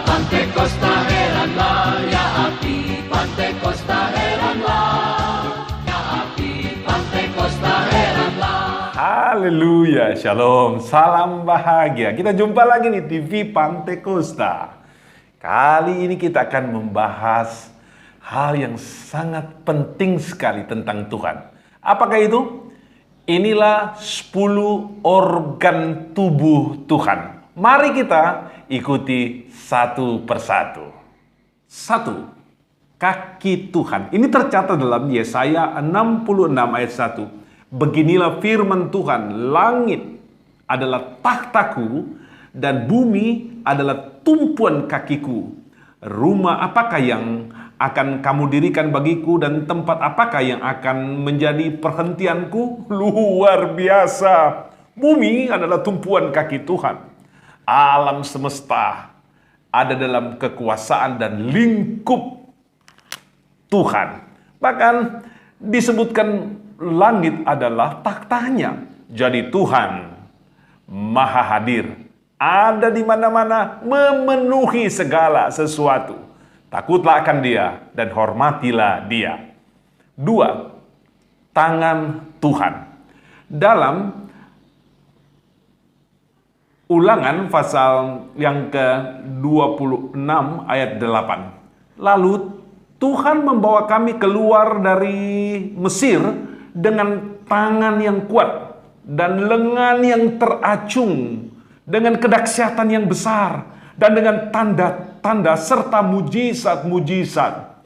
Pantekosta heranlah, ya api Pantekosta heranlah, ya api Pantekosta heranlah. Haleluya, shalom, salam bahagia. Kita jumpa lagi di TV Pantekosta. Kali ini kita akan membahas hal yang sangat penting sekali tentang Tuhan. Apakah itu? Inilah 10 organ tubuh Tuhan. Mari kita ikuti satu persatu. 1. Kaki Tuhan. Ini tercatat dalam Yesaya 66 ayat 1. Beginilah firman Tuhan, langit adalah takhtaku dan bumi adalah tumpuan kakiku. Rumah apakah yang akan kamu dirikan bagiku dan tempat apakah yang akan menjadi perhentianku? Luar biasa. Bumi adalah tumpuan kaki Tuhan. Alam semesta ada dalam kekuasaan dan lingkup Tuhan. Bahkan disebutkan langit adalah takhtanya. Jadi Tuhan Maha Hadir, ada di mana-mana, memenuhi segala sesuatu. Takutlah akan Dia dan hormatilah Dia. 2. Tangan Tuhan. Dalam Ulangan pasal yang ke-26 ayat 8. Lalu Tuhan membawa kami keluar dari Mesir dengan tangan yang kuat dan lengan yang teracung, dengan kedahsyatan yang besar dan dengan tanda-tanda serta mujizat-mujizat.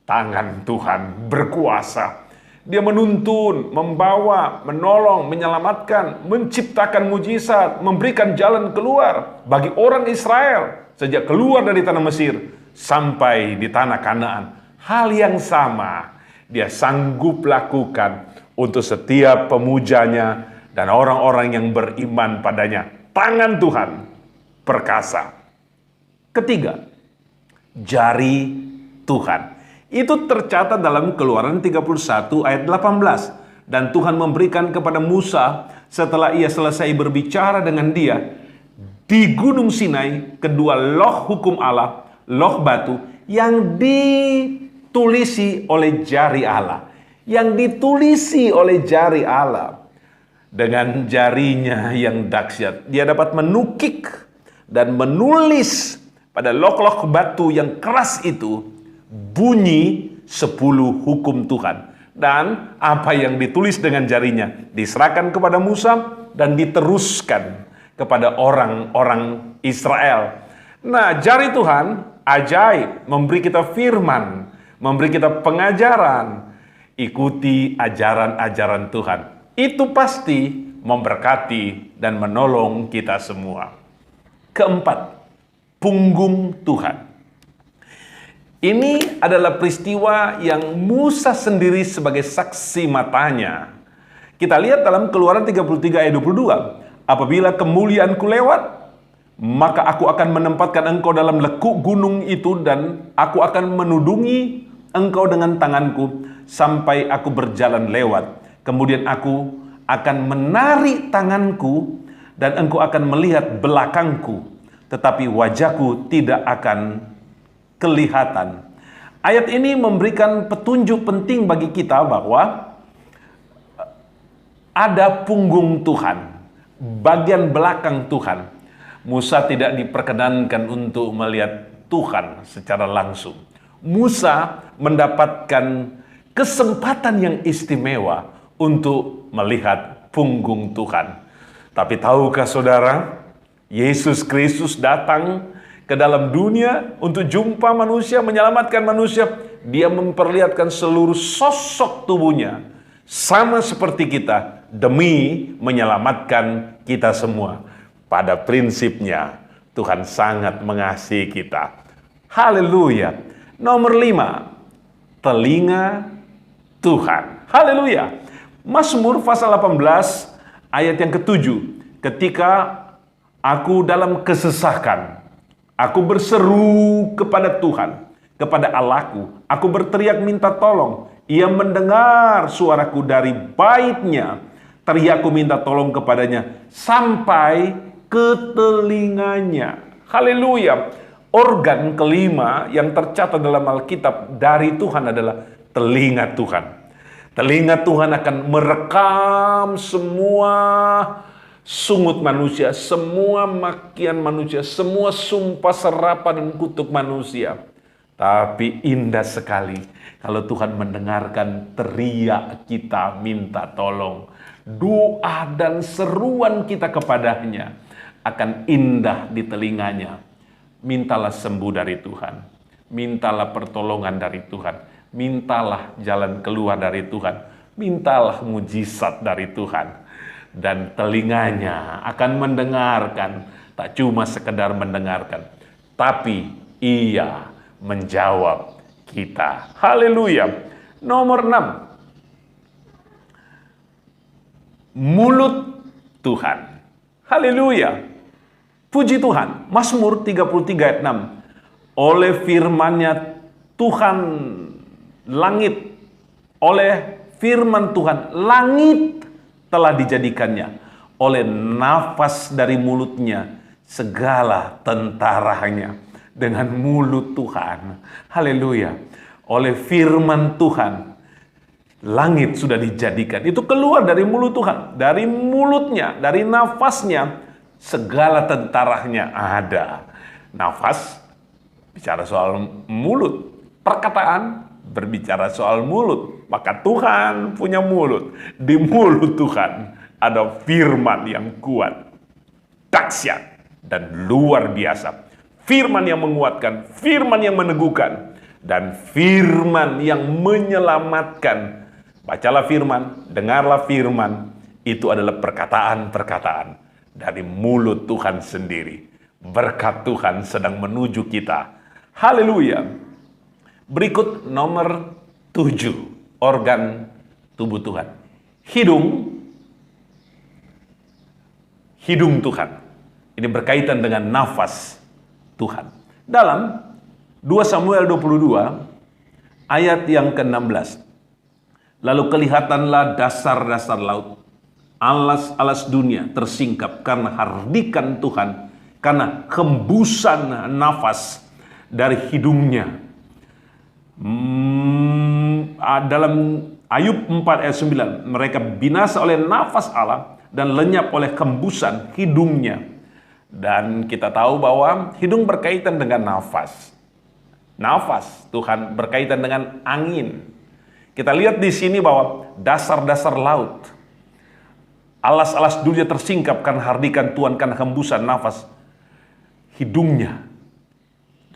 Tangan Tuhan berkuasa. Dia menuntun, membawa, menolong, menyelamatkan, menciptakan mujizat, memberikan jalan keluar bagi orang Israel sejak keluar dari tanah Mesir sampai di tanah Kanaan. Hal yang sama Dia sanggup lakukan untuk setiap pemujanya dan orang-orang yang beriman padanya. Tangan Tuhan perkasa. 3. Jari Tuhan. Itu tercatat dalam Keluaran 31 ayat 18. Dan Tuhan memberikan kepada Musa setelah ia selesai berbicara dengan dia di Gunung Sinai kedua loh hukum Allah, loh batu yang ditulisi oleh jari Allah. Yang ditulisi oleh jari Allah. Dengan jarinya yang dahsyat, dia dapat menukik dan menulis pada loh-loh batu yang keras itu bunyi 10 hukum Tuhan. Dan apa yang ditulis dengan jarinya diserahkan kepada Musa dan diteruskan kepada orang-orang Israel. Nah, jari Tuhan ajaib, memberi kita firman, memberi kita pengajaran. Ikuti ajaran-ajaran Tuhan. Itu pasti memberkati dan menolong kita semua. 4. Punggung Tuhan. Ini adalah peristiwa yang Musa sendiri sebagai saksi matanya. Kita lihat dalam Keluaran 33 ayat 22. Apabila kemuliaanku lewat, maka aku akan menempatkan engkau dalam lekuk gunung itu dan aku akan menudungi engkau dengan tanganku sampai aku berjalan lewat. Kemudian aku akan menarik tanganku dan engkau akan melihat belakangku, tetapi wajahku tidak akan kelihatan. Ayat ini memberikan petunjuk penting bagi kita bahwa ada punggung Tuhan, bagian belakang Tuhan. Musa tidak diperkenankan untuk melihat Tuhan secara langsung. Musa mendapatkan kesempatan yang istimewa untuk melihat punggung Tuhan. Tapi tahukah saudara, Yesus Kristus datang ke dalam dunia untuk jumpa manusia, menyelamatkan manusia. Dia memperlihatkan seluruh sosok tubuhnya sama seperti kita demi menyelamatkan kita semua. Pada prinsipnya Tuhan sangat mengasihi kita. Haleluya. Nomor 5, telinga Tuhan. Haleluya. Mazmur pasal 18 ayat yang ke-7. Ketika aku dalam kesesakan, aku berseru kepada Tuhan, kepada Allahku. Aku berteriak minta tolong. Ia mendengar suaraku dari baitnya. Teriakku minta tolong kepadanya sampai ke telinganya. Haleluya. Organ kelima yang tercatat dalam Alkitab dari Tuhan adalah telinga Tuhan. Telinga Tuhan akan merekam semua sungut manusia, semua makian manusia, semua sumpah serapah dan kutuk manusia. Tapi indah sekali kalau Tuhan mendengarkan teriak kita minta tolong. Doa dan seruan kita kepadanya akan indah di telinganya. Mintalah sembuh dari Tuhan. Mintalah pertolongan dari Tuhan. Mintalah jalan keluar dari Tuhan. Mintalah mujizat dari Tuhan. Dan telinganya akan mendengarkan. Tak cuma sekedar mendengarkan. Tapi ia menjawab kita. Haleluya. Nomor 6. Mulut Tuhan. Haleluya. Puji Tuhan. Mazmur 33 ayat 6. Oleh firman-Nya Tuhan langit. Oleh firman Tuhan langit telah dijadikannya. Oleh nafas dari mulutnya segala tentaranya. Dengan mulut Tuhan. Haleluya. Oleh firman Tuhan langit sudah dijadikan. Itu keluar dari mulut Tuhan. Dari mulutnya, dari nafasnya, segala tentaranya ada. Nafas bicara soal mulut. Perkataan berbicara soal mulut. Maka Tuhan punya mulut. Di mulut Tuhan ada firman yang kuat, dahsyat, dan luar biasa. Firman yang menguatkan, firman yang meneguhkan, dan firman yang menyelamatkan. Bacalah firman, dengarlah firman. Itu adalah perkataan-perkataan dari mulut Tuhan sendiri. Berkat Tuhan sedang menuju kita. Haleluya. Berikut nomor 7. Organ tubuh Tuhan. Hidung Tuhan. Ini berkaitan dengan nafas Tuhan. Dalam 2 Samuel 22 ayat yang ke-16. Lalu kelihatanlah dasar-dasar laut, alas-alas dunia tersingkap karena hardikan Tuhan, karena hembusan nafas dari hidungnya. Dalam Ayub 4 ayat 9, mereka binasa oleh nafas Allah dan lenyap oleh hembusan hidungnya. Dan kita tahu bahwa hidung berkaitan dengan nafas. Nafas Tuhan berkaitan dengan angin. Kita lihat di sini bahwa dasar-dasar laut, alas-alas dunia tersingkap karena hardikan Tuhan, karena hembusan nafas hidungnya.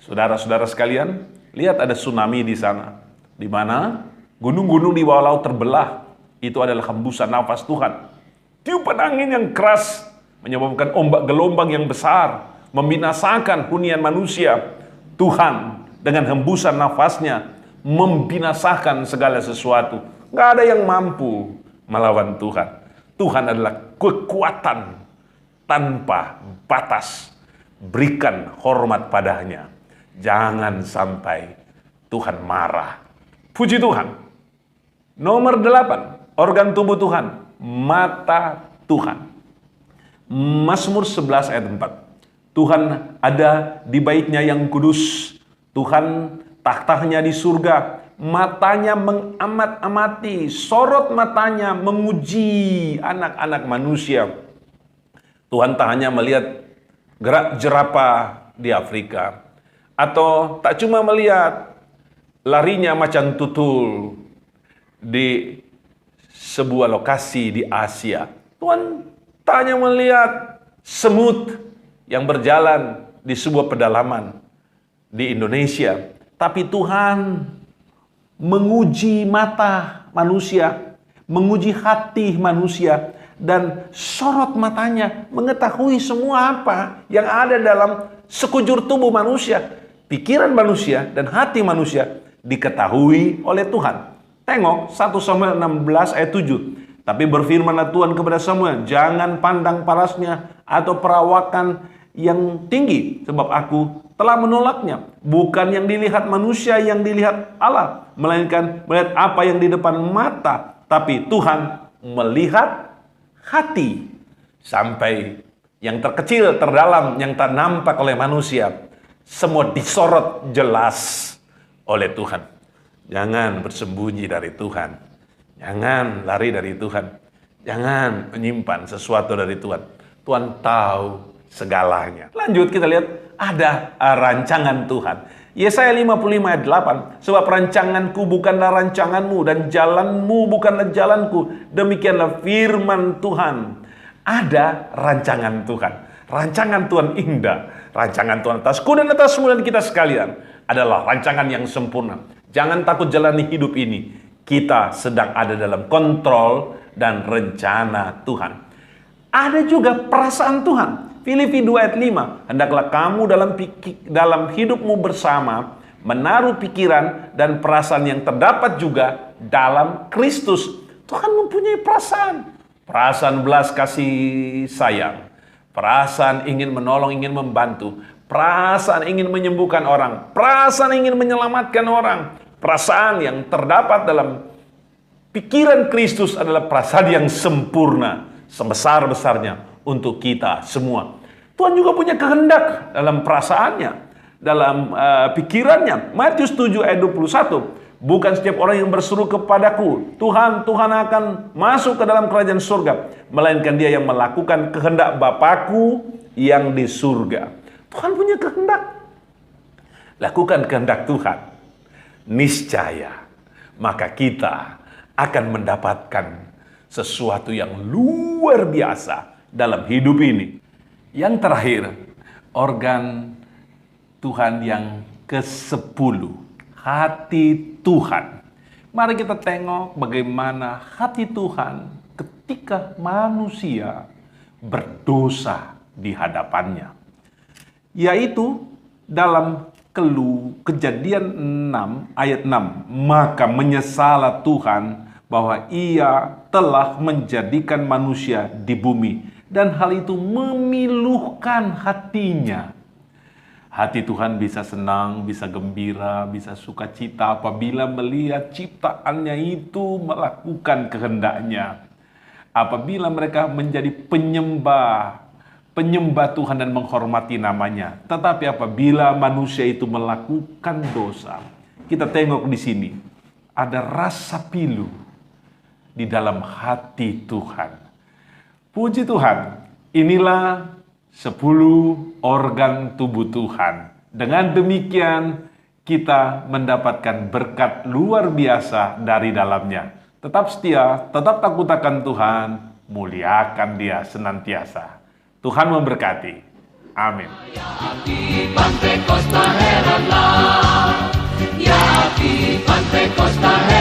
Saudara-saudara sekalian, lihat ada tsunami di sana, di mana gunung-gunung di bawah laut terbelah. Itu adalah hembusan nafas Tuhan. Tiupan angin yang keras menyebabkan ombak gelombang yang besar, membinasakan hunian manusia. Tuhan dengan hembusan nafasnya membinasakan segala sesuatu. Gak ada yang mampu melawan Tuhan. Tuhan adalah kekuatan tanpa batas. Berikan hormat padanya. Jangan sampai Tuhan marah. Puji Tuhan. Nomor 8. Organ tubuh Tuhan. Mata Tuhan. Mazmur 11 ayat 4. Tuhan ada di baitnya yang kudus. Tuhan tahtanya di surga. Matanya mengamat-amati. Sorot matanya menguji anak-anak manusia. Tuhan tak hanya melihat gerak jerapah di Afrika. Atau tak cuma melihat larinya macan tutul di sebuah lokasi di Asia. Tuhan tak hanya melihat semut yang berjalan di sebuah pedalaman di Indonesia. Tapi Tuhan menguji mata manusia, menguji hati manusia, dan sorot matanya mengetahui semua apa yang ada dalam sekujur tubuh manusia. Pikiran manusia dan hati manusia diketahui oleh Tuhan. Tengok 1 Samuel 16 ayat 7. Tapi berfirmanlah Tuhan kepada Samuel, jangan pandang parasnya atau perawakan yang tinggi, sebab aku telah menolaknya. Bukan yang dilihat manusia yang dilihat Allah, melainkan melihat apa yang di depan mata. Tapi Tuhan melihat hati. Sampai yang terkecil, terdalam, yang tak nampak oleh manusia, semua disorot jelas oleh Tuhan. Jangan bersembunyi dari Tuhan. Jangan lari dari Tuhan. Jangan menyimpan sesuatu dari Tuhan. Tuhan tahu segalanya. Lanjut kita lihat, ada rancangan Tuhan. Yesaya 55 ayat 8, sebab rancanganku bukanlah rancanganmu dan jalanmu bukanlah jalanku. Demikianlah firman Tuhan. Ada rancangan Tuhan. Rancangan Tuhan indah. Rancangan Tuhan atasku dan atasmu dan kita sekalian adalah rancangan yang sempurna. Jangan takut jalani hidup ini. Kita sedang ada dalam kontrol dan rencana Tuhan. Ada juga perasaan Tuhan. Filipi 2 ayat 5, hendaklah kamu dalam hidupmu bersama menaruh pikiran dan perasaan yang terdapat juga dalam Kristus. Tuhan mempunyai perasaan. Perasaan belas kasih sayang. Perasaan ingin menolong, ingin membantu. Perasaan ingin menyembuhkan orang. Perasaan ingin menyelamatkan orang. Perasaan yang terdapat dalam pikiran Kristus adalah perasaan yang sempurna. Sebesar-besarnya untuk kita semua. Tuhan juga punya kehendak dalam perasaannya, dalam pikirannya. Matius 7 ayat 21. Bukan setiap orang yang berseru kepadaku, Tuhan, Tuhan akan masuk ke dalam kerajaan surga. Melainkan dia yang melakukan kehendak Bapakku yang di surga. Tuhan punya kehendak. Lakukan kehendak Tuhan. Niscaya. Maka kita akan mendapatkan sesuatu yang luar biasa dalam hidup ini. Yang terakhir, organ Tuhan yang ke-10, hati Tuhan. Mari kita tengok bagaimana hati Tuhan ketika manusia berdosa di hadapannya. Yaitu dalam Kejadian 6 ayat 6, maka menyesalah Tuhan bahwa ia telah menjadikan manusia di bumi, dan hal itu memilukan hatinya. Hati Tuhan bisa senang, bisa gembira, bisa sukacita apabila melihat ciptaannya itu melakukan kehendaknya. Apabila mereka menjadi penyembah Tuhan dan menghormati namanya. Tetapi apabila manusia itu melakukan dosa, kita tengok di sini, ada rasa pilu di dalam hati Tuhan. Puji Tuhan, inilah 10 organ tubuh Tuhan. Dengan demikian, kita mendapatkan berkat luar biasa dari dalamnya. Tetap setia, tetap takut akan Tuhan, muliakan Dia senantiasa. Tuhan memberkati. Amin. Ya api Pantekosta heranlah. Ya api Pantekosta heranlah.